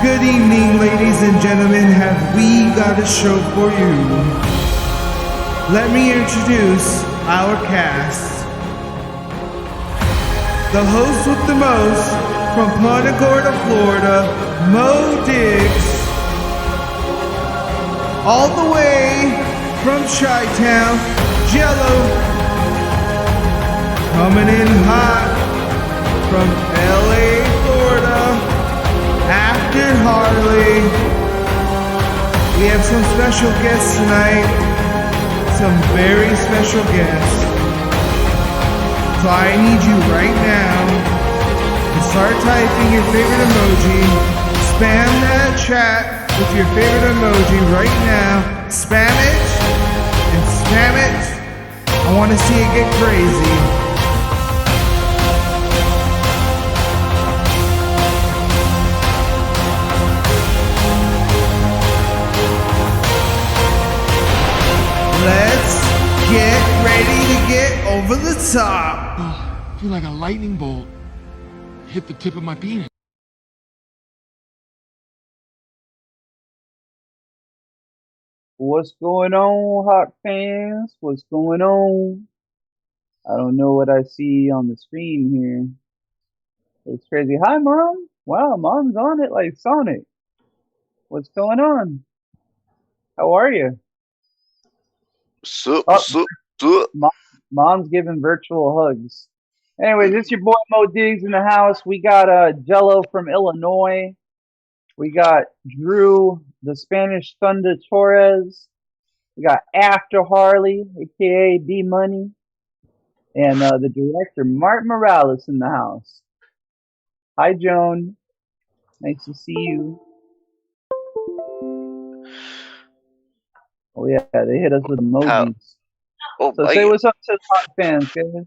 Good evening, ladies and gentlemen. Have we got a show for you? Let me introduce our cast. The host with the most, from Punta Gorda, Florida, Mo Diggs. All the way from Chi-Town, Jello. Coming in hot from LA, Florida, After Harley. We have some special guests tonight. Some very special guests. So I need you right now to start typing your favorite emoji. Spam that chat with your favorite emoji right now. Spam it and spam it. I want to see it get crazy. Let's get ready to get over the top. Oh, I feel like a lightning bolt hit the tip of my penis. What's going on, Hawk fans? What's going on? I don't know what I see on the screen here. It's crazy. Hi, Mom. Wow, Mom's on it like Sonic. What's going on? How are you? Sup. Mom's giving virtual hugs. Anyways, it's your boy Mo Diggs in the house. We got Jello from Illinois. We got Drew, the Spanish Thunder Torres. We got After Harley, aka B Money, and the director Martin Morales in the house. Hi, Joan. Nice to see you. Oh yeah, they hit us with emojis. So say what's up to the hot fans, Kevin.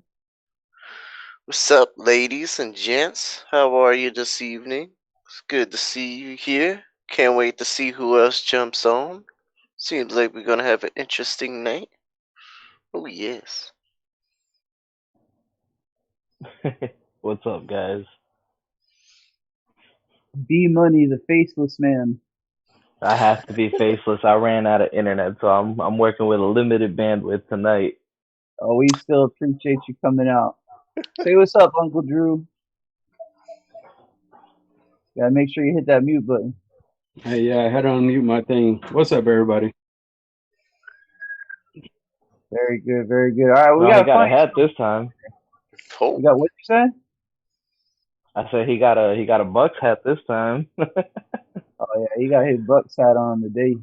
What's up, ladies and gents? How are you this evening? It's good to see you here. Can't wait to see who else jumps on. Seems like we're gonna have an interesting night. Oh yes. What's up, guys? B Money, the faceless man. I have to be faceless. I ran out of internet, so I'm working with a limited bandwidth tonight. Oh, we still appreciate you coming out. Say what's up, Uncle Drew. Gotta make sure you hit that mute button. Hey, yeah, I had to unmute my thing. What's up, everybody? Very good, very good. All right, we got a hat this time. Oh. You got what you said? I said he got a Bucks hat this time. Oh yeah, he got his Bucks hat on today.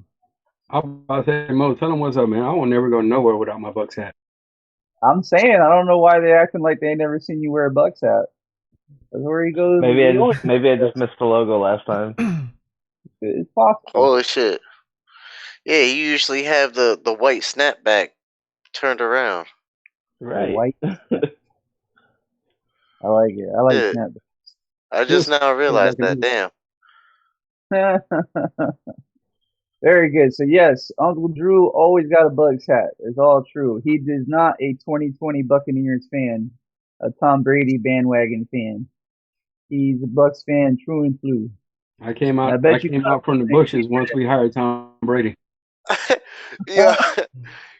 I'm about to say, Mo, tell him what's up, man. I won't never go nowhere without my Bucks hat. I'm saying, I don't know why they're acting like they ain't never seen you wear a Bucks hat. That's where he goes. Maybe I just missed the logo last time. It's possible. Holy shit. Yeah, you usually have the white snapback turned around. Right. White. I like it. I like snapback. I just now realized that. Damn. Very good. So yes, Uncle Drew always got a Bucks hat. It's all true. He is not a 2020 Buccaneers fan, a Tom Brady bandwagon fan. He's a Bucks fan, true and true. I came out from the bushes once we hired Tom Brady. Yeah.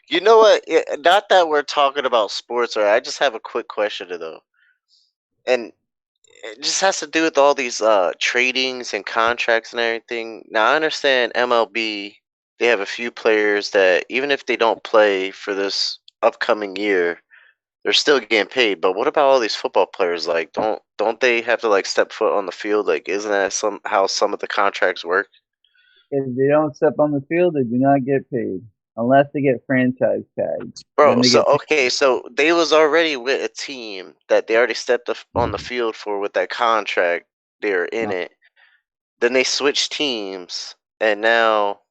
You know what? Not that we're talking about sports, or I just have a quick question though, and it just has to do with all these tradings and contracts and everything. Now I understand MLB, they have a few players that even if they don't play for this upcoming year, they're still getting paid. But what about all these football players? Like, don't they have to like step foot on the field? Like, isn't that how some of the contracts work? If they don't step on the field, they do not get paid unless they get franchise tags. Bro, so they was already with a team that they already stepped on the field for with that contract. They're in it. Then they switch teams, and now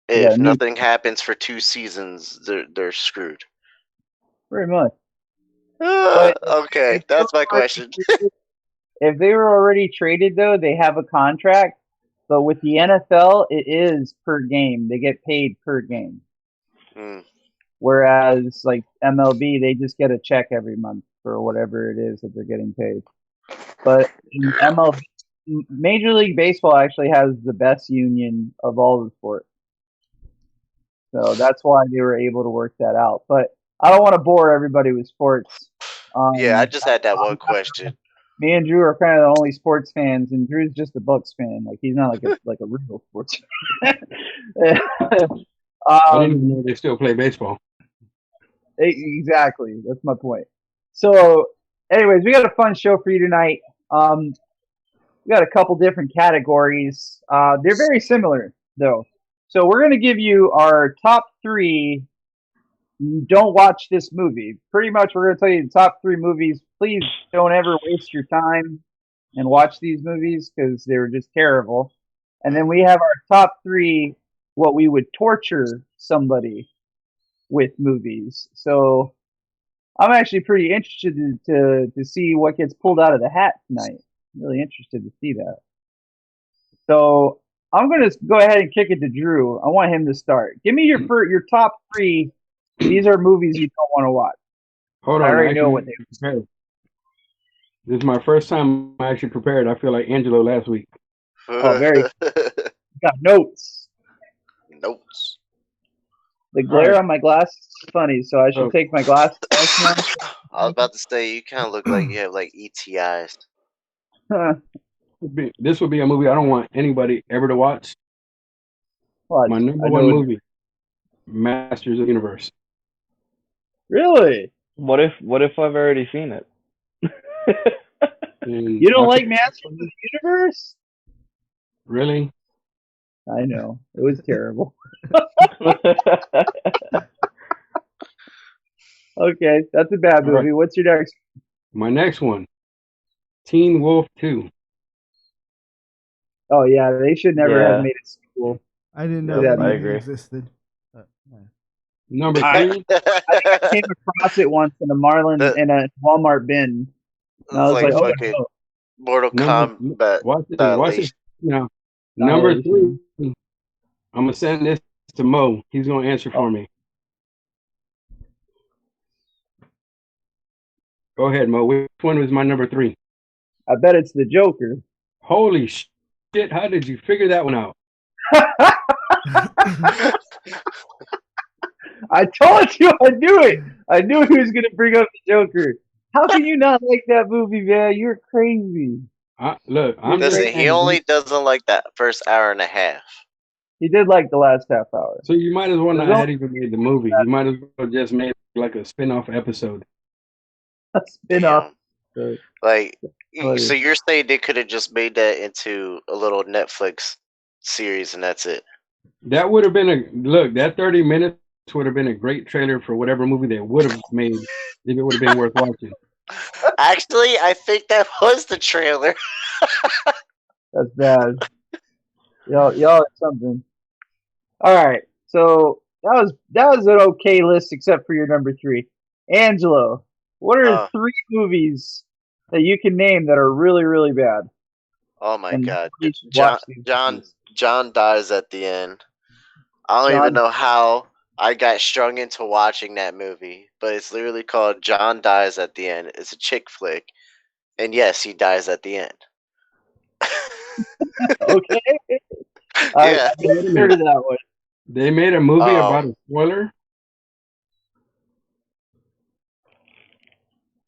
if nothing happens for 2 seasons, they're screwed. Pretty much. Okay, that's my question. If they were already traded, though, they have a contract. But with the NFL, it is per game. They get paid per game. Whereas, like MLB, they just get a check every month for whatever it is that they're getting paid. But in MLB, Major League Baseball actually has the best union of all the sports. So that's why they were able to work that out. But I don't want to bore everybody with sports. Yeah, I just had that one question. Me and Drew are kind of the only sports fans, and Drew's just a Bucks fan. Like he's not like a real sports fan. I didn't even know they still play baseball. Exactly. That's my point. So, anyways, we got a fun show for you tonight. We got a couple different categories. They're very similar, though. So we're going to give you our top 3 don't watch this movie. Pretty much, we're going to tell you the top 3 movies. Please don't ever waste your time and watch these movies because they're just terrible. And then we have our top 3 what we would torture somebody with movies. So I'm actually pretty interested to see what gets pulled out of the hat tonight. I'm really interested to see that. So I'm going to go ahead and kick it to Drew. I want him to start. Give me your top 3. These are movies you don't want to watch. Hold on. I already know what they prepared. This is my first time I actually prepared. I feel like Angelo last week. Oh, very. Got notes. Notes. The glare on my glasses is funny, so I should take my glasses off now. I was about to say, you kind of look like you have like ET eyes. This would be a movie I don't want anybody ever to watch. What? My number one movie, Masters of the Universe. Really? What if I've already seen it? You don't like Masters of the Universe? Really? I know. It was terrible. Okay, that's a bad movie. Right. What's your next? My next one, Teen Wolf 2. Oh yeah, they should never have made it sequel. I didn't know that movie existed. Number 3. I think I came across it once in a Walmart bin. And I was like, oh no. Mortal Kombat. Watch it. Now, number 3. I'm gonna send this to Mo. He's gonna answer for me. Go ahead, Mo. Which one was my number 3? I bet it's the Joker. Holy shit! How did you figure that one out? I told you I knew it. I knew he was gonna bring up the Joker. How can you not like that movie, man? You're crazy. Look, he only doesn't like that first hour and a half. He did like the last half hour. So you might as well not have even made the movie. You might as well just made like a spin-off episode. A spin-off. Like, so you're saying they could have just made that into a little Netflix series and that's it? That would have been that 30 minutes would have been a great trailer for whatever movie they would have made if it would have been worth watching. Actually, I think that was the trailer. That's bad. Y'all are something. All right, so that was an okay list except for your number 3, Angelo. What are 3 movies that you can name that are really, really bad? Oh my God, John dies at the end. I don't even know how I got strung into watching that movie, but it's literally called John Dies at the End. It's a chick flick, and yes, he dies at the end. Okay. Yeah. I heard of that one. They made a movie about a spoiler?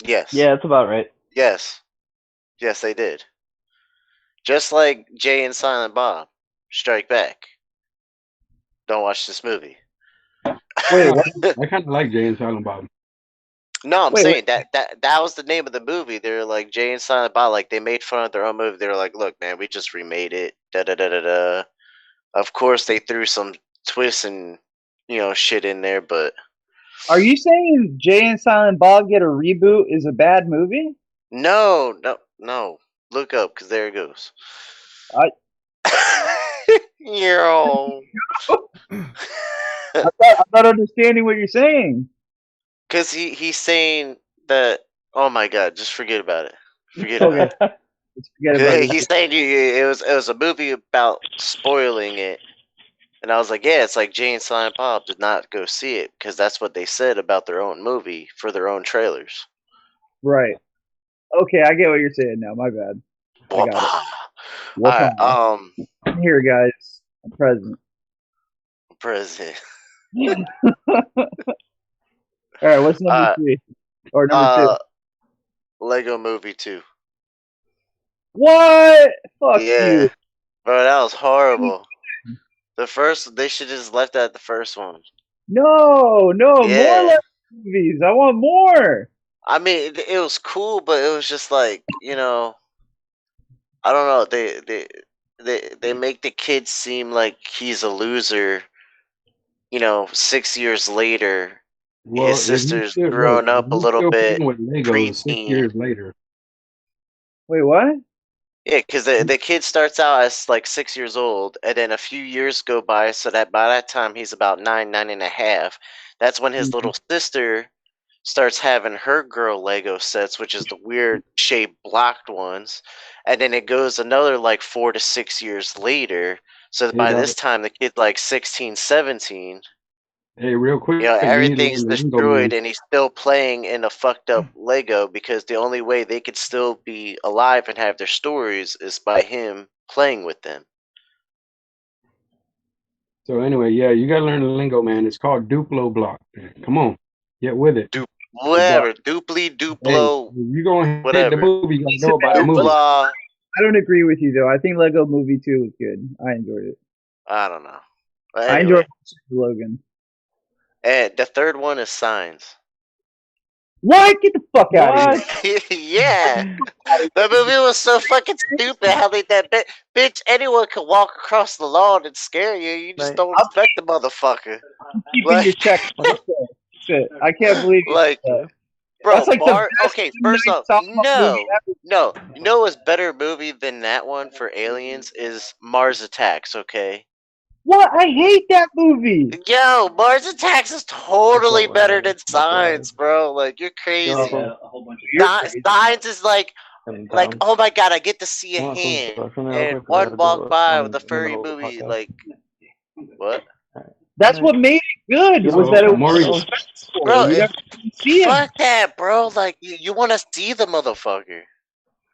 Yes. Yeah, that's about right. Yes. Yes, they did. Just like Jay and Silent Bob Strike Back. Don't watch this movie. Wait, what? I kind of like Jay and Silent Bob. No, I'm saying that was the name of the movie. They're like Jay and Silent Bob, like they made fun of their own movie. They were like, "Look, man, we just remade it." Da da da da da. Of course, they threw some twists and shit in there, but. Are you saying Jay and Silent Bob Get a Reboot is a bad movie? No. Look up, because there it goes. I'm not understanding what you're saying. Because he's saying that. Oh my God! Just forget about it. Forget about it. He's saying it was a movie about spoiling it, and I was like, yeah, it's like Jay and Silent Bob did not go see it because that's what they said about their own movie for their own trailers. Right. Okay, I get what you're saying now. My bad. I got What All right, I'm here, guys. I'm present. President. All right, what's number Uh, 3 or number 2? Lego Movie 2. What? Fuck Yeah, you. bro, that was horrible. The first, they should just left at the first one. No, more Yeah, Lego movies. I want more. I mean, it was cool, but it was just like, I don't know. They make the kid seem like he's a loser. 6 years later, Well, his if he's sister's still look, grown if up a he's little still bit, playing with Legos 6 years preteen. later, Wait, what? Yeah, because the kid starts out as like 6 years old, and then a few years go by, so that by that time he's about 9 and a half. That's when his little sister starts having her girl Lego sets, which is the weird shaped blocked ones, and then it goes another like 4 to 6 years later. So that hey, by dog, this time the kid's like 16, 17. hey, real quick, you need to Everything's learn the lingo, man. destroyed, and he's still playing in a fucked up Lego because the only way they could still be alive and have their stories is by him playing with them. So anyway, yeah, you gotta learn the lingo, man. It's called Duplo block. Come on, get with it. Whatever, Dupli, Hey, if Duplo, you're gonna hate the whatever. movie, you gotta know about the movie. Dupla. I don't agree with you though. I think Lego Movie 2 was good. I enjoyed it. I don't know. But I enjoyed anyway, Logan. and the third one is Signs. What? Get the fuck out of here. Yeah, the movie was so fucking stupid. How they that bitch? Anyone can walk across the lawn and scare you. You just Right. don't expect the motherfucker. Keeping Like- your check. Shit. I can't believe you Like, did that. bro, That's like the Bart. best Okay, M. first Night off, Shyamalan no, movie ever. no. You know what's better movie than that one for aliens is Mars Attacks. Okay. What? I hate that movie. Yo, Mars Attacks is totally That's better all than right. That's all right. Science, bro. Like you're crazy. You're crazy. Science is like, oh my god, I get to see a You want some hand, stuff in there real and quick? 'Cause I one gotta do walk by one with a in the furry middle of the movie. podcast. Like what? That's what made it good. Was So, that it was Maurice, suspenseful. Bro, You never see him. fuck that, bro. Like you want to see the motherfucker.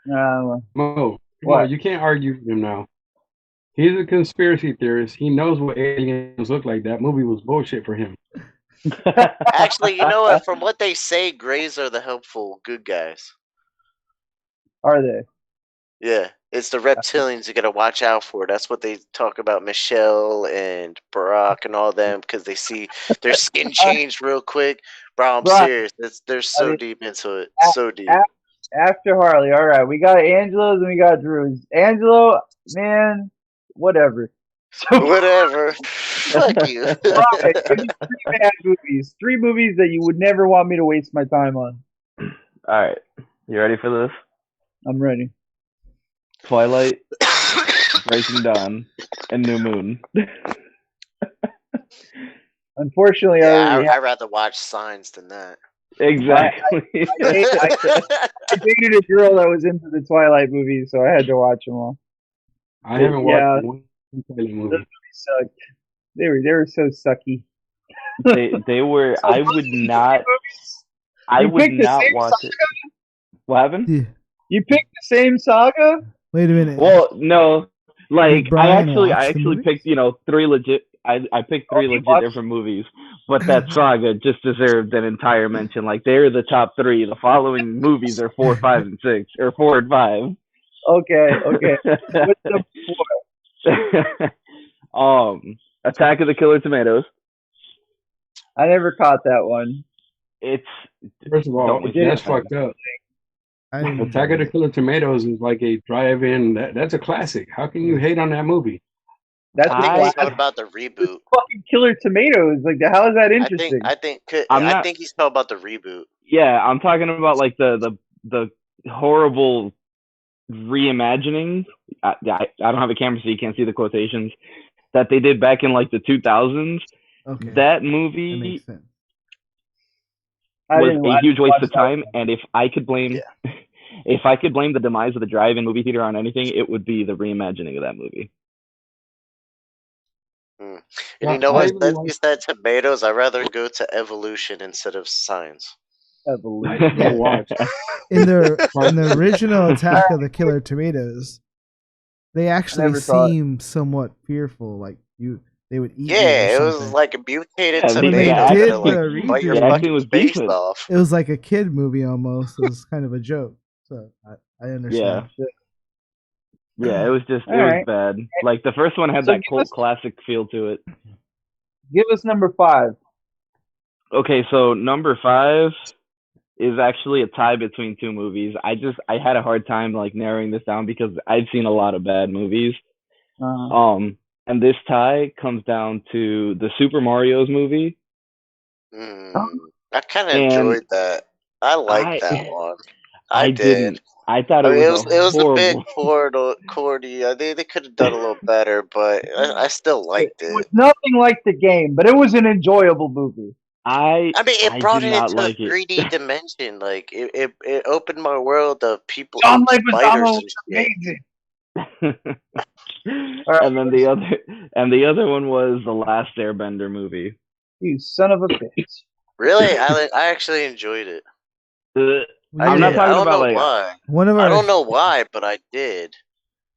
Mo, What? you can't argue with him now. He's a conspiracy theorist. He knows what aliens look like. That movie was bullshit for him. Actually, you know what? From what they say, Greys are the helpful good guys. Are they? Yeah, it's the reptilians you gotta watch out for. That's what they talk about Michelle and Barack and all them because they see their skin change real quick. Bro, I'm Right. serious. They're so mean, deep into it. So deep. After Harley. All right. We got Angelo's and we got Drew's. Angelo, man, whatever. So, Whatever. Fuck you. right, give me 3 bad movies. 3 movies that you would never want me to waste my time on. All right, you ready for this? I'm ready. Twilight, Breaking Dawn, and New Moon. Unfortunately, Yeah, I'd rather watch Signs than that. Exactly. I dated a girl that was into the Twilight movies, so I had to watch them all. I haven't watched Yeah. one Twilight Those movie. movies sucked. They were so sucky. they were. So I those would movies- not. I You would picked the not same watch it. What happened? Yeah. You picked the same saga? Wait a minute. Well, no. Like Brian I watch the actually movies? picked 3 legit. I picked 3 you legit watched- different movies, but that saga just deserved an entire mention. Like they're the top 3. The following movies are 4, 5, and 6, or 4 and 5. Okay. What's the Attack of the Killer Tomatoes. I never caught that one. It's First of all, Don't- that's fucked up. I didn't Attack of the Killer Tomatoes is like a drive-in. That's a classic. How can you hate on that movie? That's I think why he's talking about the reboot. fucking Killer Tomatoes. Like, how is that interesting? I think I'm I not- think he's talking about the reboot. yeah. I'm talking about like the horrible reimagining. I don't have a camera, so you can't see the quotations that they did back in like the 2000s. Okay. That That movie makes sense. I was didn't- a I huge didn't waste watch of that time. one. And if I could blame, the demise of the drive-in movie theater on anything, it would be the reimagining of that movie. And Yeah, you know I what? even Since like- you said tomatoes, I'd rather go to Evolution instead of Signs. Evolution. Go watch. In the original Attack of the Killer Tomatoes, They actually never saw it. seem somewhat fearful, like they would eat you Yeah, or it was something. like a mutated Yeah, When they tomato did gonna like the bite your redo, The acting fucking was face decent. off. it was like a kid movie almost. It was kind of a joke. So I understand. Yeah, it was just All it was right. bad. Like the first one had So that cult classic feel to it. Give us number 5. Okay, so number 5 is actually a tie between two movies. I had a hard time like narrowing this down because I've seen a lot of bad movies. And this tie comes down to the Super Mario's movie. I kind of And enjoyed that. I liked that one. I did. didn't. I thought I mean, it was a bit horrible. corny. They could have done a little better, but I still liked It was it. nothing like the game, but it was an enjoyable movie. I mean, it I brought did it not into like a it. 3D dimension. Like it opened my world of people John eating spiders Leguizamo and was shit. amazing. And then the other one was the Last Airbender movie. You son of a bitch. Really, I actually enjoyed it. I'm not talking I don't about know like why. One of I our don't know why, but I did.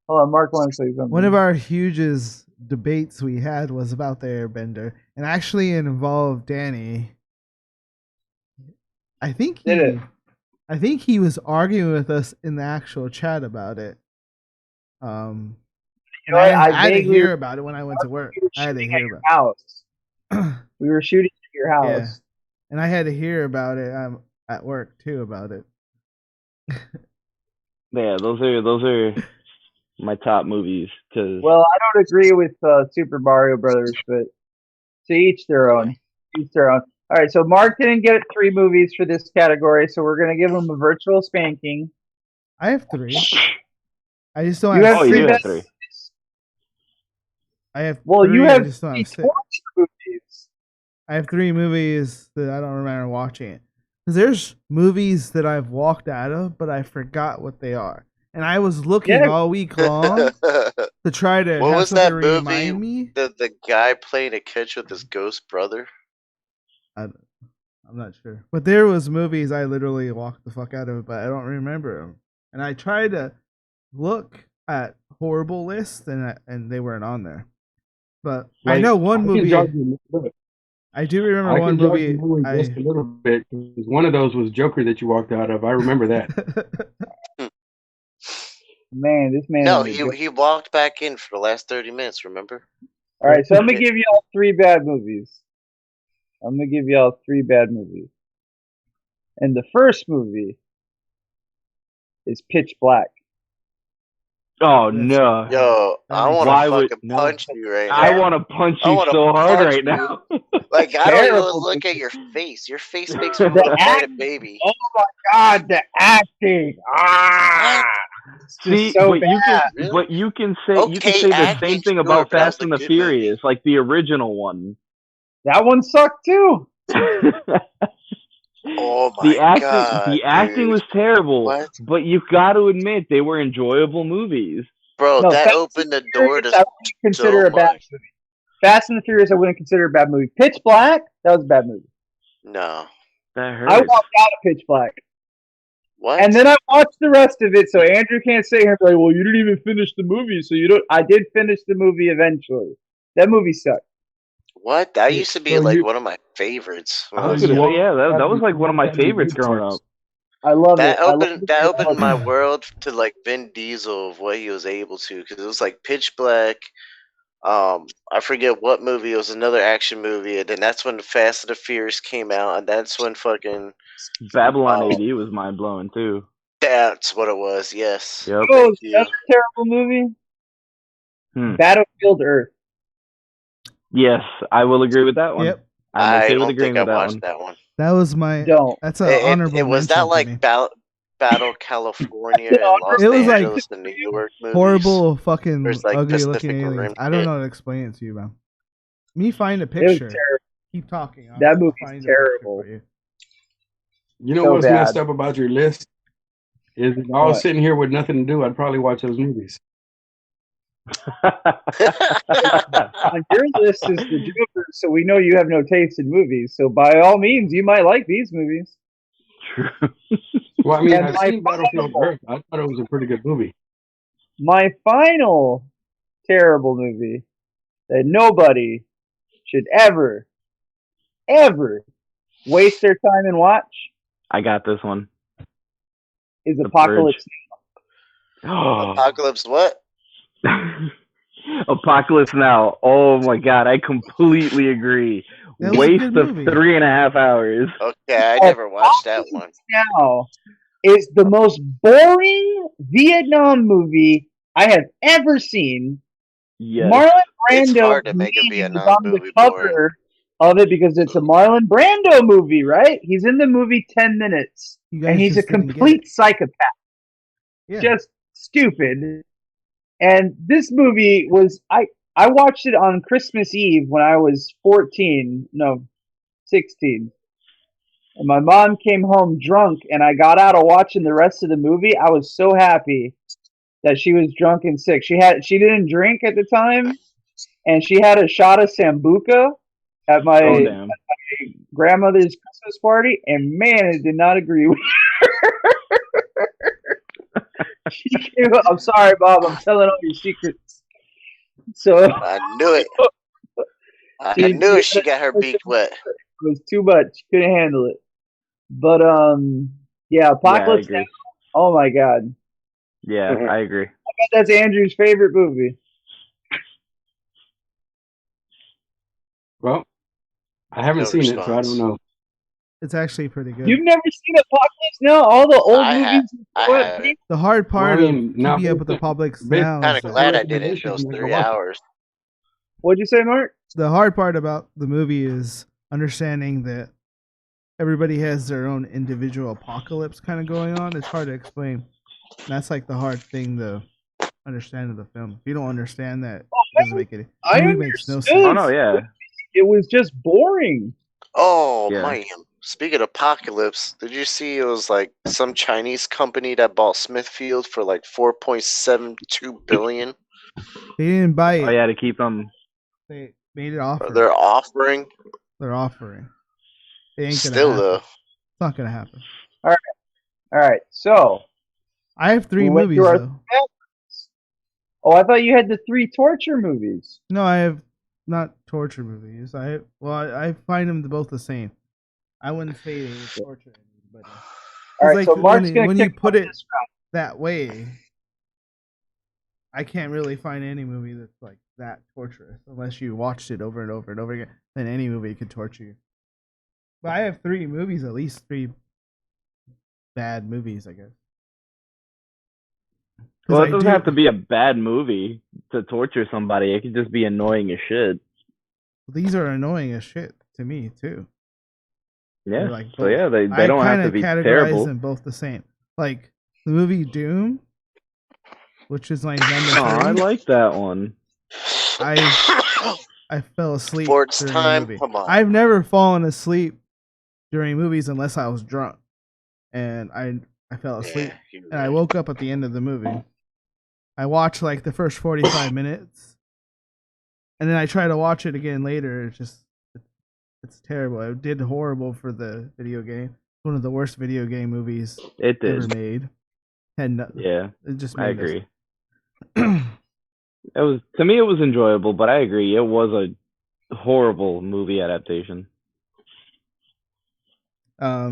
Hold on, Mark wants to say something. one of our hugest debates we had was about the Airbender, and actually involved Danny. I think he was arguing with us in the actual chat about it. And I had to hear about it when I went to work. I had to hear about house. We were shooting at your house. Yeah. And I had to hear about it at work too about it. Yeah, those are my top movies. Well, I don't agree with Super Mario Brothers, but to each their own. Each their own. All right, so Mark didn't get 3 movies for this category, so we're gonna give him a virtual spanking. I have 3. I just don't You have have 3 best. I have Well, 3, you I have just don't 3 have 6. movies. I have 3 movies that I don't remember watching it. Because there's movies that I've walked out of, but I forgot what they are. And I was looking all week long to try to What have was something that to movie? remind me. The guy playing a catch with his ghost brother. I'm not sure. But there was movies I literally walked the fuck out of, but I don't remember them. And I tried to look at horrible lists, and they weren't on there. But I know one movie. I do remember one movie. Just a little bit. One of those was Joker that you walked out of. I remember that. Man, this man. No, he walked back in for the last 30 minutes. Remember? All right, so I'm gonna give y'all 3 bad movies. And the first movie is Pitch Black. Oh no! Yo, I want to fucking punch you right now. I want to punch you so hard right now. Like I don't even look at your face. Your face makes me look like a baby. Oh my god, the acting! See, so but you can say the same thing about Fast and the Furious, like the original one. That one sucked too. Oh my god! The acting was terrible, but you've got to admit they were enjoyable movies. Bro, that opened the door to I wouldn't consider a bad movie. Fast and the Furious, I wouldn't consider a bad movie. Pitch Black, that was a bad movie. No, that hurt. I walked out of Pitch Black. What? And then I watched the rest of it, so Andrew can't say here like, "Well, you didn't even finish the movie, so you don't." I did finish the movie eventually. That movie sucked. What? That used to be one of my favorites. That was like one of my favorites growing up. I love that it. That opened my world to like Vin Diesel of what he was able to, because it was like Pitch Black. I forget what movie. It was another action movie, and then that's when Fast and the Furious came out, and that's when fucking Babylon AD was mind blowing too. That's what it was. Yes. Yep. Oh, that's a terrible movie. Battlefield Earth. Yes, I will agree with that one. Yep. I'm okay I with don't agreeing think with I that watched one. that one. That was my. That's an honorable. It was that like Battle California and Los Angeles and New York movies. Horrible fucking like ugly Pacific looking aliens. Rim I don't shit. know how to explain it to you, man. Me find a picture. Keep talking. That movie's terrible. You know what's messed up about your list? Is if I was sitting here with nothing to do, I'd probably watch those movies. On your list is the Joker, so we know you have no taste in movies. So by all means, you might like these movies. Well, I mean, I've seen Battlefield Earth. I thought it was a pretty good movie. my final terrible movie that nobody should ever, ever waste their time and watch I got this one. is The Apocalypse. Apocalypse what? Apocalypse Now. Oh my god, I completely agree. That was a Waste good of movie. 3.5 hours. Okay, I never watched that one. Now is the most boring Vietnam movie I have ever seen. Yes. Marlon It's Brando's hard to make a name is Vietnam on the movie boring. cover of it because it's a Marlon Brando movie, right? He's in the movie 10 minutes, You guys and he's a just didn't get complete it. psychopath, Yeah. just stupid. And this movie was I watched it on Christmas Eve when I was 16. And my mom came home drunk, and I got out of watching the rest of the movie. I was so happy that she was drunk and sick. She didn't drink at the time, and she had a shot of sambuca at my Oh damn. grandmother's Christmas party, and man, it did not agree with she came up, I'm sorry, Bob, I'm telling all your secrets. So I knew it. I knew it. She got her beak wet. It was too much. She couldn't handle it. But yeah, Apocalypse Now. Oh my god. Yeah, I agree. I bet that's Andrew's favorite movie. Well, I haven't No seen it, so I response. don't know. It's actually pretty good. You've never seen Apocalypse Now? All the old I movies. haven't. The hard part Well, I mean, of now keeping up with the Apocalypse Now Kind is of that glad I did it in those 3 hours. What'd you say, Mark? the hard part about the movie is understanding that everybody has their own individual apocalypse kind of going on. It's hard to explain. That's like the hard thing to understand of the film. If you don't understand that, it doesn't make it. I The movie makes no understood. sense. Oh no, yeah. It was just boring. Oh Yeah. man! Speaking of apocalypse, did you see it was like some Chinese company that bought Smithfield for like 4.72 billion? They didn't buy it. Oh yeah, to keep them. They made it offer. They're offering. They're offering. It ain't gonna Still happen. though. It's not gonna happen. All right, so I have 3 We went movies through our- though. I thought you had the 3 torture movies. No, I have not torture movies. I find them both the same. I wouldn't say they were torture, but All right, like so Mark's gonna when you kick put off it this round. that way, I can't really find any movie that's like that torturous unless you watched it over and over and over again. Then any movie could torture you. But I have 3 movies, at least 3 bad movies, I guess. 'Cause Well, I it doesn't do- have to be a bad movie to torture somebody. It could just be annoying as shit. These are annoying as shit to me too. Yeah. They're like So both- yeah, they I don't have kinda to be categorize terrible. them both the same. Like the movie Doom, which is like number Oh, I 3. like that one. I fell asleep Sports during time. the movie. Come on. I've never fallen asleep during movies unless I was drunk, and I fell asleep, Yeah, you're and I right. woke up at the end of the movie. I watched like the first 45 minutes, and then I try to watch it again later. It's terrible. It did horrible for the video game. One of the worst video game movies It ever did. made. Had no, Yeah, it just I made us- agree. It was, to me, it was enjoyable, but I agree, it was a horrible movie adaptation. I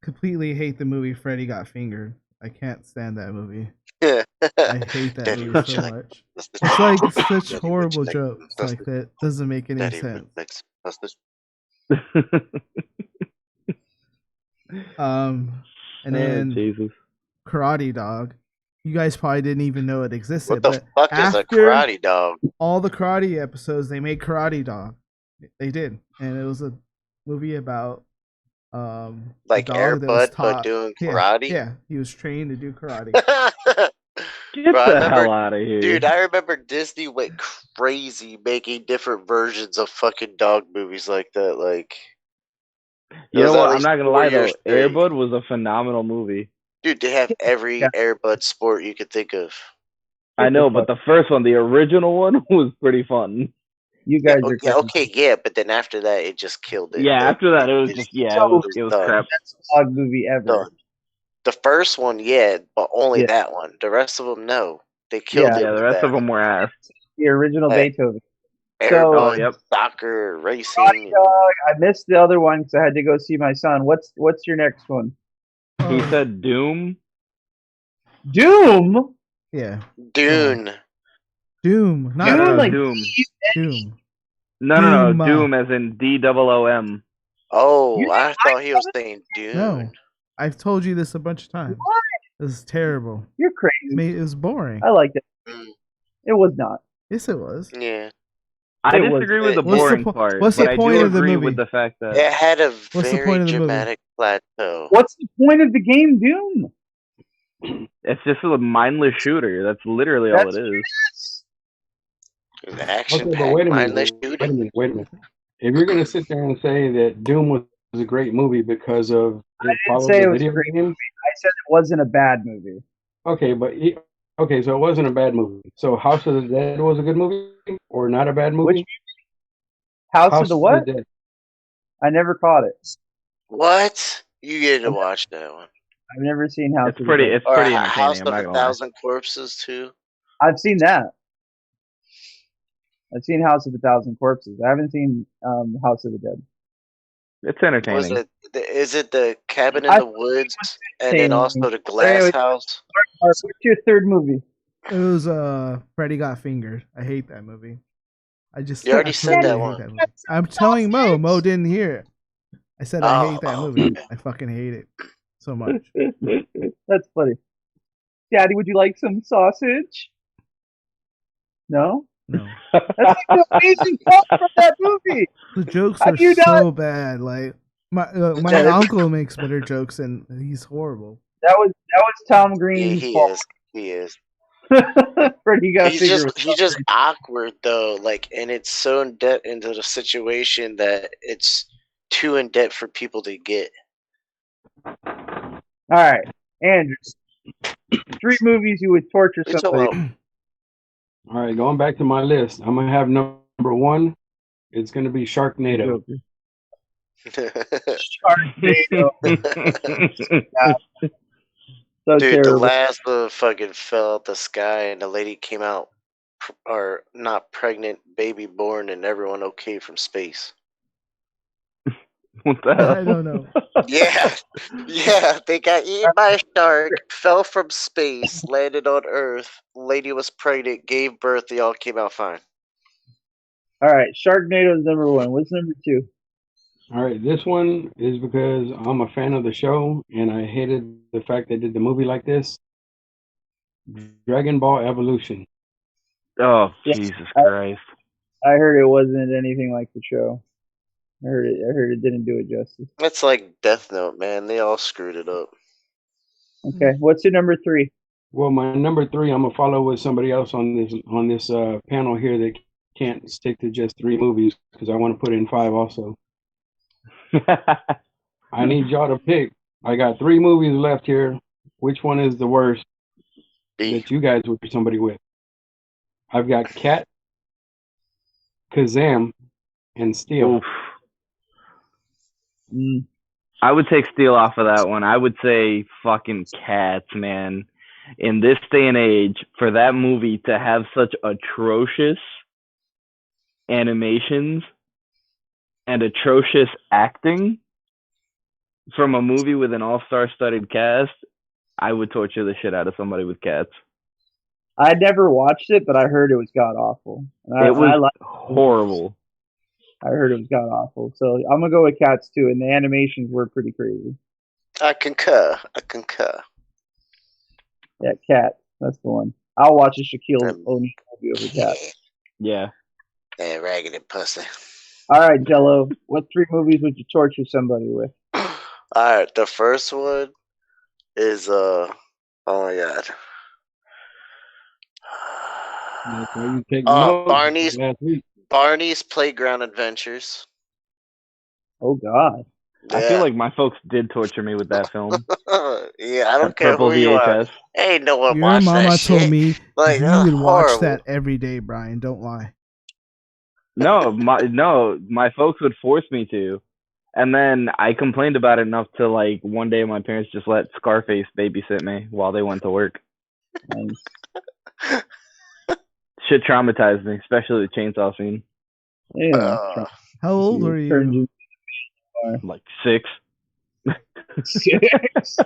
completely hate the movie Freddy Got Fingered. I can't stand that movie. Yeah. I hate that Daddy, movie would you so like much. this? It's like such Daddy, would horrible you like jokes this? like that doesn't make any Daddy, sense. next. What's this? And Oh, then Jesus. Karate Dog. You guys probably didn't even know it existed. What the but fuck is a after karate dog? all the karate episodes, they made Karate Dog. They did, and it was a movie about a Like dog Air that was Bud, but taught- doing yeah, karate? Yeah, he was trained to do karate. Get Bro, I the remember- hell out of here. Dude, I remember Disney went crazy making different versions of fucking dog movies like that. Like, You it was know at what? I'm least not gonna 4 lie though. years straight. Air Bud was a phenomenal movie. dude, they have every Yeah. Air Bud sport you could think of. I know, but the first one, the original one, was pretty fun. You guys are Yeah, crazy. okay, yeah, but then after that, it just killed it. Yeah, Like, after that, it was it's just, yeah, so it was done. crap. Best dog movie ever. Done. The first one, yeah, but only Yeah. that one. The rest of them, no. They killed Yeah. it Yeah, with the rest that. of them were ass. The original Hey. Beethoven. Airbud, Oh, yep. soccer, Naughty racing. Dog. I missed the other one because I had to go see my son. What's your next one? He Oh, said Doom. Doom. yeah. Dune. Doom. No, Not no, Doom, like Doom. Doom. No. Doom. Doom as in DOOM. Oh, You I thought he was saying Dune. No. I've told you this a bunch of times. What? This is terrible. You're crazy. It was boring. I liked it. Mm, It was not. Yes, it was. yeah. I It was- disagree with the What's the boring po- part, what's but the I point do of the agree movie? with the fact that It had a What's the very point of the movie? dramatic plateau. What's the point of the game, Doom? it's just a mindless shooter. That's literally all That's it is. An action Okay, but wait a mindless minute. shooting. Wait a minute. If you're gonna sit there and say that Doom was a great movie because of it followed say the it was a video great game, I said it wasn't a bad movie. okay, okay, so it wasn't a bad movie. So House of the Dead was a good movie or not a bad movie? Which House of the what? Dead. I never caught it. What? You get to watch that one. I've never seen House It's of pretty. the Dead. It's Or pretty House entertaining. of I'm not a gonna lie. Thousand Corpses too. I've seen that. I've seen House of a Thousand Corpses. I haven't seen House of the Dead. It's Was entertaining. it? Is it the Cabin in I the Woods and then entertaining. also the Glass Anyway, House? What's your third movie? It was Freddy Got Fingered. I hate that movie. You already said that absolutely one. hate that movie. I'm telling Mo. Mo didn't hear it. I said I hate that Oh, movie. okay. I fucking hate it so much. That's funny. Daddy, would you like some sausage? No? No, That's like the amazing quote from that movie. the jokes Have are you so bad. Like my Yeah. uncle makes better jokes, and he's horrible. That was Tom Yeah, Green's he fault. is. He is. Freddy Got He's Fingered. just awkward though, like, and it's so in depth into the situation that it's too in depth for people to get. All right, Andrew. 3 movies you would torture It's somebody. all All right, going back to my list, I'm gonna have number 1. It's gonna be Sharknado. Sharknado. So Dude, the terrible. last one fucking fell out the sky and the lady came out or not pregnant, baby born, and everyone okay from space. What the hell? I don't know. Yeah, yeah, they got eaten by a shark, fell from space, landed on Earth. Lady was pregnant, gave birth. They all came out fine. All right, Sharknado is number 1. What's number 2? All right, this one is because I'm a fan of the show and I hated the fact they did the movie like this. Dragon Ball Evolution. Oh, Yeah. Jesus Christ. I heard it wasn't anything like the show. I heard it didn't do it justice. It's like Death Note, man. They all screwed it up. Okay, what's your number 3? Well, my number 3, I'm gonna follow with somebody else on this panel here that can't stick to just 3 movies because I want to put in 5 also. I need y'all to pick. I got 3 movies left here. Which one is the worst B. that you guys would put somebody with? I've got Cat, Kazam, and Steel. Oof. Mm. I would take Steel off of that one. I would say fucking Cats, man. In this day and age, for that movie to have such atrocious animations and atrocious acting from a movie with an all-star studded cast, I would torture the shit out of somebody with Cats. I never watched it, but I heard it was god awful. It was horrible. I heard it was god awful. So I'm gonna go with Cats too, and the animations were pretty crazy. I concur. Yeah, Cat. That's the one. I'll watch a Shaquille O'Neal movie over Cat. Yeah. Yeah, raggedy pussy. All right, Jello. What 3 movies would you torture somebody with? Alright, the first one is oh my god. That's why you take notes last week. Barney's Playground Adventures. Oh God. Yeah. I feel like my folks did torture me with that film. Yeah, I don't care Purple who you are. VHS. Ain't no one Your watched mama that told shit. me Like, you that's would watch horrible. that every day, Brian. Don't lie. No, my folks would force me to. And then I complained about it enough to like one day my parents just let Scarface babysit me while they went to work. Nice. Shit traumatized me, especially the chainsaw scene. Yeah. How old were Turned you? Like 6. 6.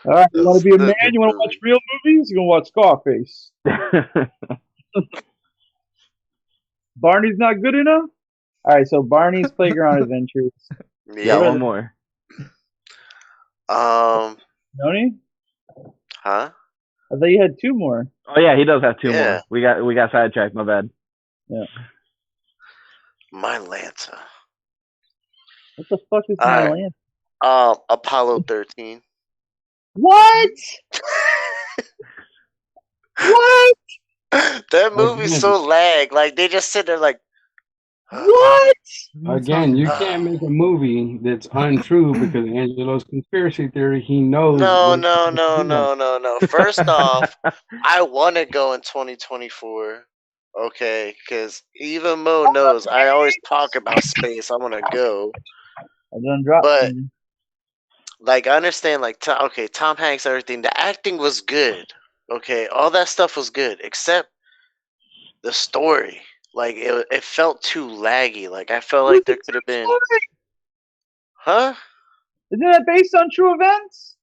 All right, you want to be a man? You want to watch real movies? You gonna watch Scarface? Barney's not good enough. All right, so Barney's Playground Adventures. Yeah, one more. Noni? Huh? I thought you had 2 more. Oh yeah, he does have 2 Yeah. more. We got sidetracked. My bad. Yeah. My Lanta. What the fuck is my Alright. land? Apollo 13. What? What? That movie's so lag. Like they just sit there like, What? Again, you can't make a movie that's untrue because Angelo's conspiracy theory. He knows. No. First off, I want to go in 2024. Okay, because even Mo knows I always talk about space. I want to go. I done dropped. But like, I understand. Like, Tom Hanks, everything. The acting was good. Okay, all that stuff was good, except the story. Like, it felt too laggy. Like, I felt like there could have been. Huh? Isn't that based on true events?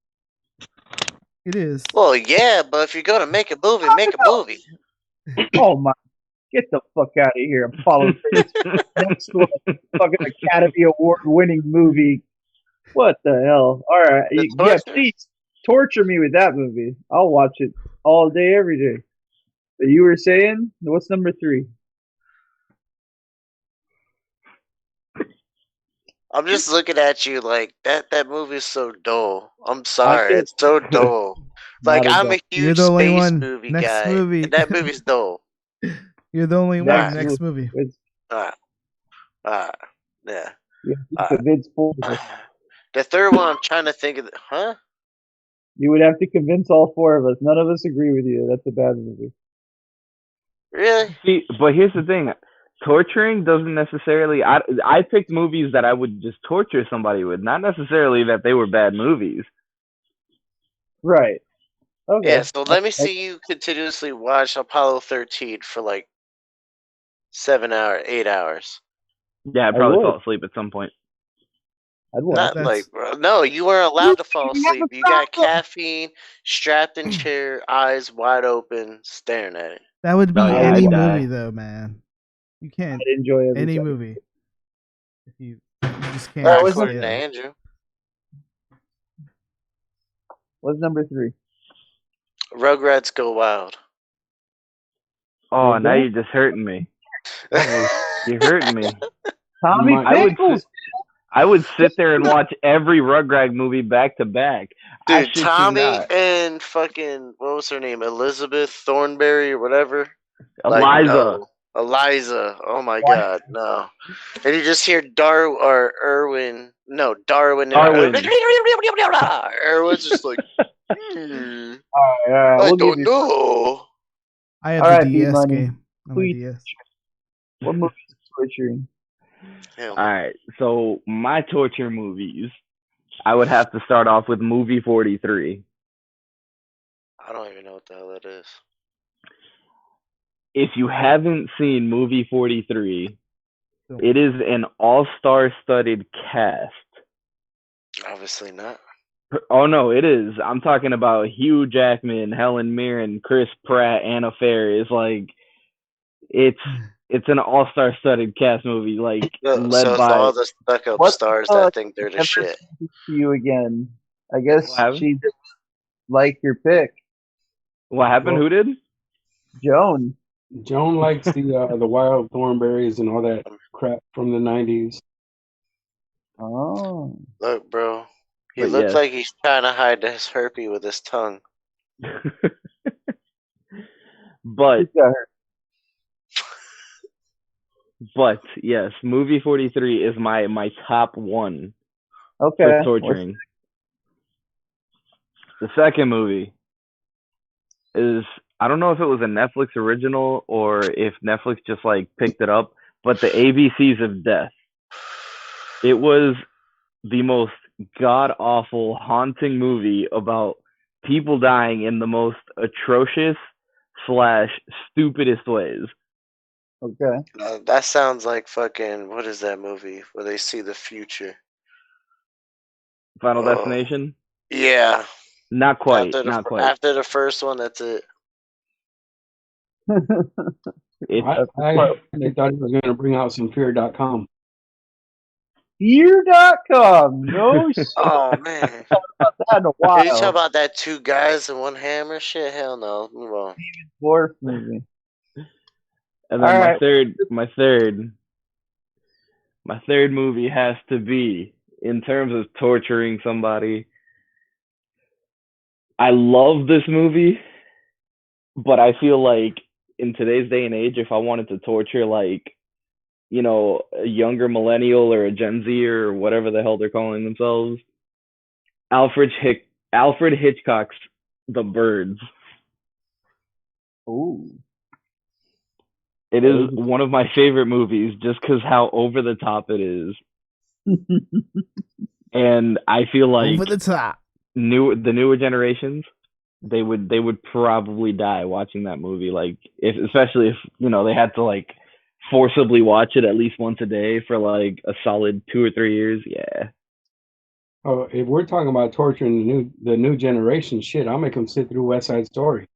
It is. Well, yeah, but if you're gonna make a movie, make a movie. Oh my! Get the fuck out of here, Apollo 13. Next one, fucking Academy Award winning movie. What the hell? All right, yeah, please torture me with that movie. I'll watch it all day, every day. But you were saying, what's number 3? I'm just looking at you like that movie is so dull. I'm sorry, it's so dull. Like, I'm a You're huge the only space one. movie Next guy, movie. and that movie's dull. You're the only one. Next movie. Yeah. Convince 4 of us. The third one, I'm trying to think of. Huh? You would have to convince all 4 of us. None of us agree with you. That's a bad movie. Really? See, but here's the thing. Torturing doesn't necessarily. I picked movies that I would just torture somebody with, not necessarily that they were bad movies. Right. Okay. Yeah, so let me see you continuously watch Apollo 13 for like 8 hours. Yeah, I'd probably fall asleep at some point. Not like, bro. No, you weren't allowed to fall asleep. You got caffeine, strapped in chair, eyes wide open, staring at it. That would be any movie, though, man. You can't enjoy any movie. If you just can't. Not according to Andrew. What's number 3? Rugrats Go Wild. Oh, now you're just hurting me. You're hurting me. Tommy Pickles. I would sit there and watch every Rugrat movie back to back. Dude, Tommy and fucking, what was her name? Elizabeth Thornberry or whatever? Eliza. Like, no. Eliza. Oh my god, no. And you just hear Darwin. Erwin's just like, I don't know. I have the DS game on the DS. What movie is torturing? Alright, so my torture movies, I would have to start off with movie 43. I don't even know what the hell that is. If you haven't seen movie 43, it is an all-star studded cast. Obviously not. Oh no, it is. I'm talking about Hugh Jackman, Helen Mirren, Chris Pratt, Anna Faris. Like, it's an all-star studded cast movie. Like, led so it's by all the stuck-up stars that think they're the shit. To you again. I guess she didn't like your pick. What happened? Who did? Joan. Joan likes the Wild Thornberries and all that crap from the 90s. Oh. Look, bro. He looks like he's trying to hide his herpes with his tongue. But yes, movie 43 is my top one for torturing. The second movie is, I don't know if it was a Netflix original or if Netflix just like picked it up, but the ABCs of Death. It was the most god awful, haunting movie about people dying in the most atrocious / stupidest ways. Okay. That sounds like fucking. What is that movie where they see the future? Final Oh, Destination? yeah. Not quite. Not quite. After the first one, that's it. It's I actually thought he was going to bring out some fear.com. Fear.com. No shit. Oh man. That in a Are you talking while. about that two guys and one hammer shit? Hell no. Move on. Dwarf movie. and then All my right. third movie has to be, in terms of torturing somebody. I love this movie, but I feel like in today's day and age, if I wanted to torture like, you know, a younger millennial or a Gen Z or whatever the hell they're calling themselves, Alfred Hitchcock's The Birds. Ooh. It is one of my favorite movies just because how over the top it is. And I feel like Over the top. the newer generations, they would probably die watching that movie. Like, especially if, you know, they had to like forcibly watch it at least once a day for like a solid 2 or 3 years. Yeah. Oh, if we're talking about torturing the new generation, shit, I'll make them sit through West Side Story.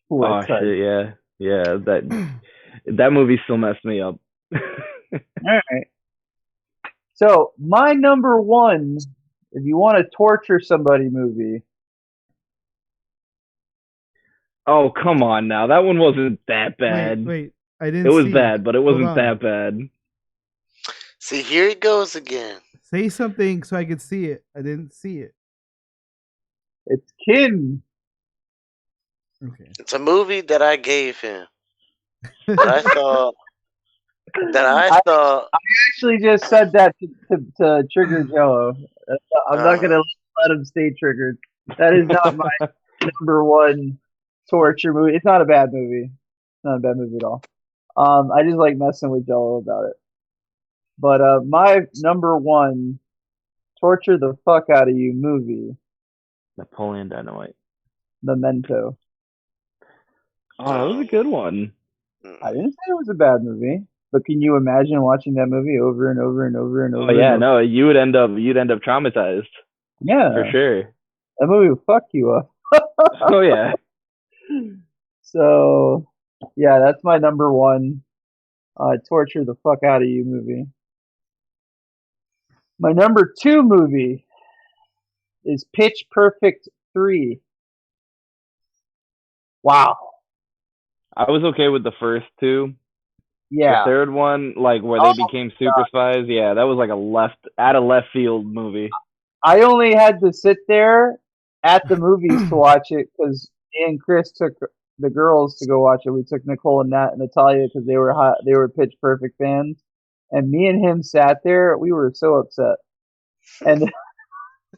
Oh shit, yeah. Yeah, that movie still messed me up. All right. So my number one, if you want to torture somebody movie. Oh, come on now. That one wasn't that bad. Wait. I didn't. It was see bad, but it Hold wasn't on. that bad. See, here he goes again. Say something so I could see it. I didn't see it. It's Kin. Okay. It's a movie that I gave him. That I thought. I actually just said that to trigger Jello. I'm not gonna let him stay triggered. That is not my number one torture movie. It's not a bad movie. It's not a bad movie at all. I just like messing with Jello about it. But my number one torture the fuck out of you movie, Napoleon Dynamite. Memento. Oh, that was a good one. I didn't say it was a bad movie, but can you imagine watching that movie over and over and over and over? Oh yeah, and over? no, you'd end up traumatized. Yeah, for sure. That movie will fuck you up. Oh yeah. So yeah, that's my number one torture the fuck out of you movie. My number two movie is Pitch Perfect 3. Wow. I was okay with the first two. Yeah. The third one, like where they became super spies, yeah, that was like a left field movie. I only had to sit there at the movies to watch it because me and Chris took the girls to go watch it. We took Nicole and Nat and Natalia because they were Pitch Perfect fans, and me and him sat there. We were so upset. And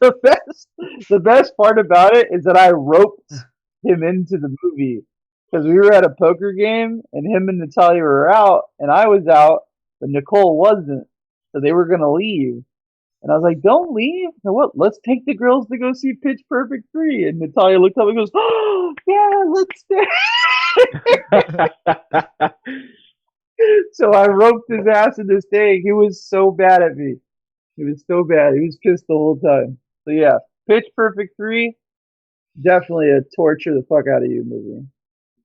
the best part about it is that I roped him into the movie because we were at a poker game and him and Natalia were out and I was out, but Nicole wasn't. So they were gonna leave. And I was like, don't leave. So what? Let's take the girls to go see Pitch Perfect 3. And Natalia looked up and goes, oh, yeah, let's stay. So I roped his ass into staying. He was so bad at me. He was so bad. He was pissed the whole time. So yeah, Pitch Perfect 3, definitely a torture the fuck out of you movie.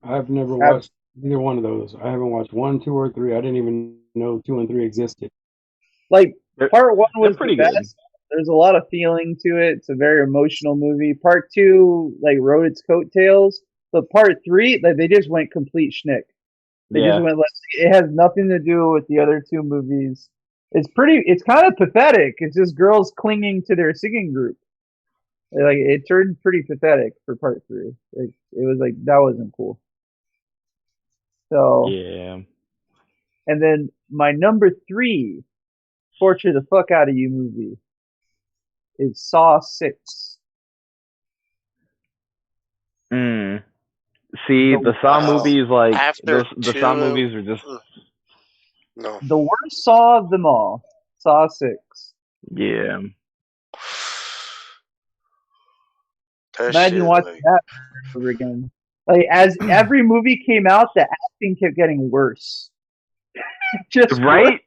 I've never watched either one of those. I haven't watched 1, 2, or 3. I didn't even know 2 and 3 existed. Like, part 1 was pretty the best. good. There's a lot of feeling to it. It's a very emotional movie. Part 2, like, rode its coattails. But part 3, like, they just went complete schnick. They just went like, it has nothing to do with the other 2 movies. It's kind of pathetic. It's just girls clinging to their singing group. Like, it turned pretty pathetic for part 3. It was like, that wasn't cool. So. Yeah. And then my number 3 torture the fuck out of you movie is Saw 6. See, the Saw movies, like the Saw movies are just no. The worst Saw of them all. Saw 6. Yeah. That Imagine shit, watching like, that over again. Like as every movie came out, the acting kept getting worse. Just Right?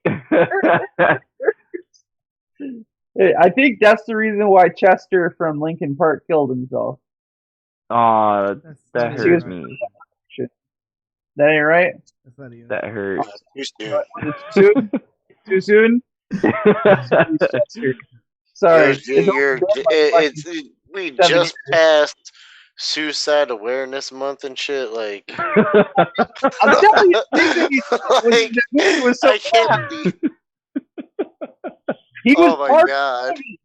I think that's the reason why Chester from Linkin Park killed himself. Aw, That's that not He was- hurt me. That ain't right. That's not even. That hurt. too soon. Was it too soon? Too soon? Jeez, Chester. Sorry. We 7 just years. passed Suicide Awareness Month and shit. Like, I'm telling you, the movie was so I can't bad. believe. He was Oh my part of god. the movie.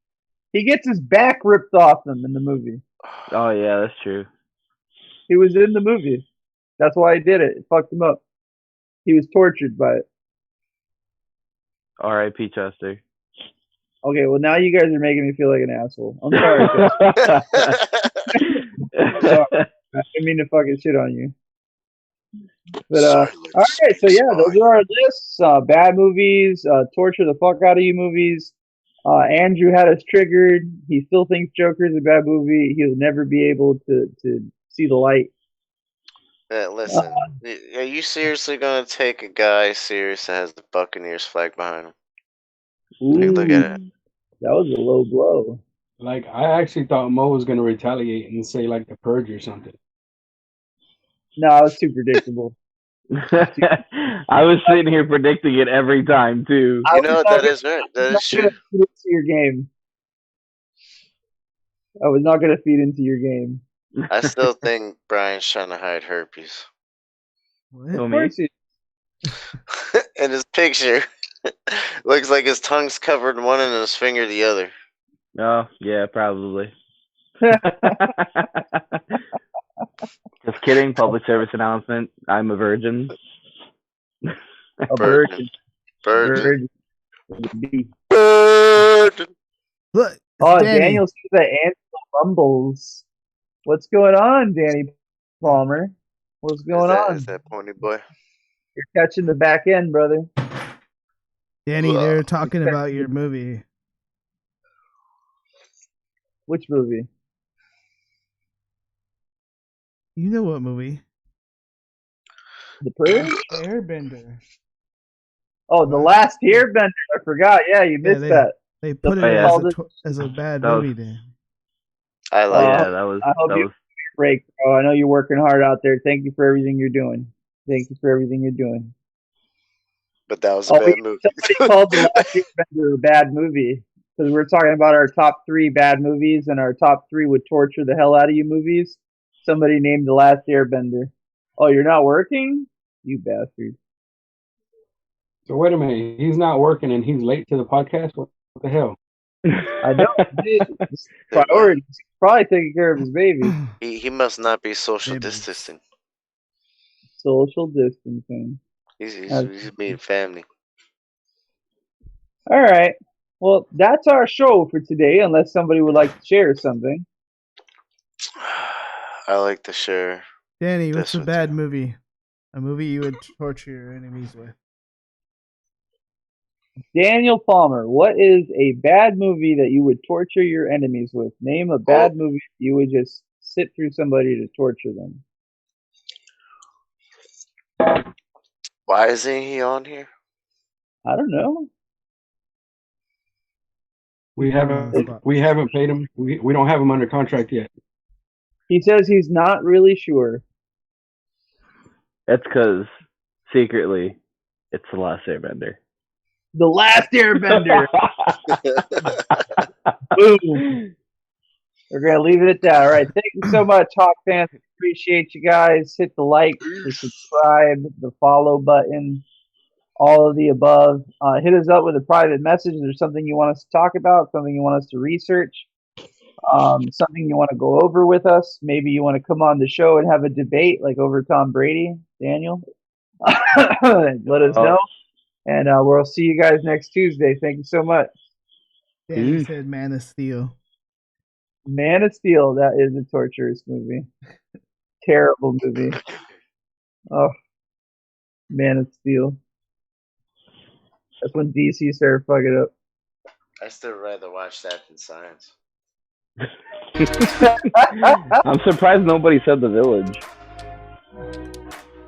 He gets his back ripped off him in the movie. Oh yeah, that's true. He was in the movie. That's why he did it. It fucked him up. He was tortured by it. R.I.P. Chester. Okay, well now you guys are making me feel like an asshole. I'm sorry, Chester. I didn't mean to fucking shit on you. But all right, so yeah, those are our lists. Bad movies, torture the fuck out of you movies. Andrew had us triggered. He still thinks Joker is a bad movie. He'll never be able to see the light. Listen, are you seriously gonna take a guy serious that has the Buccaneers flag behind him? Ooh, Look at it. that was a low blow. Like, I actually thought Mo was gonna retaliate and say like the purge or something. No, it was too predictable. I was sitting here predicting it every time too. You know what? That is right. That is true. Feed into your game. I was not going to feed into your game. I still think Brian's trying to hide herpes. What? Who, Of me? course he In his picture, looks like his tongue's covered in one and his finger the other. Oh yeah, probably. Just kidding. Public service announcement. I'm a virgin. a Virgin. virgin. Virgin. Look, it's Oh, Danny. Daniel sees that Angela rumbles. What's going on, Danny Palmer? What's going on? Is that pony boy? You're catching the back end, brother. Danny, they're talking about your movie. Which movie? You know what movie? The Purge? Airbender. Oh, The Last Airbender. I forgot. Yeah, you missed that. They put it yeah. as a bad That was- movie, Dan. I like Yeah, it. that was. I hope That you was. break, bro. I know you're working hard out there. Thank you for everything you're doing. Thank you for everything you're doing. But that was a bad movie. Somebody called The Last Airbender a bad movie because we're talking about our top 3 bad movies and our top 3 would torture the hell out of you movies. Somebody named The Last Airbender. Oh, you're not working? You bastard. So wait a minute, he's not working and he's late to the podcast. What the hell? I know. It's priorities. He's probably taking care of his baby. He must not be social Babies. distancing. Social distancing. He's being family. All right. Well, that's our show for today, unless somebody would like to share something. I like to share. Danny, what's This a with bad you. movie? A movie you would torture your enemies with? Daniel Palmer, what is a bad movie that you would torture your enemies with? Name a bad movie you would just sit through somebody to torture them. Why isn't he on here? I don't know. We haven't paid him. We don't have him under contract yet. He says he's not really sure. That's because secretly, it's The Last Airbender. The Last Airbender. Boom. We're going to leave it at that. All right. Thank you so much, Hawk fans. Appreciate you guys. Hit the like, the subscribe, the follow button, all of the above. Hit us up with a private message. If there's something you want us to talk about, something you want us to research, something you want to go over with us. Maybe you want to come on the show and have a debate like over Tom Brady, Daniel. Let us know. And we'll see you guys next Tuesday. Thank you so much. Danny said Man of Steel. Man of Steel, that is a torturous movie. Terrible movie. Oh, Man of Steel. That's when DC started fucking up. I still rather watch that than Science. I'm surprised nobody said The Village.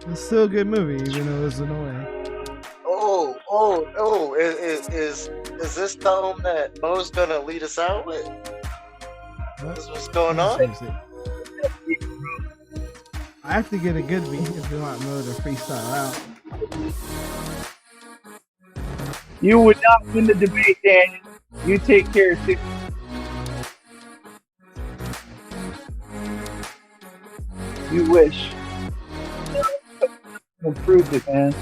It's still a good movie, even though it was annoying. Oh! Is this the one that Mo's gonna lead us out with? What? Is what's going This on? music. I have to get a good beat if you want Mo to freestyle out. You would not win the debate, Daniel. You take care, too. You wish. Improved it, man.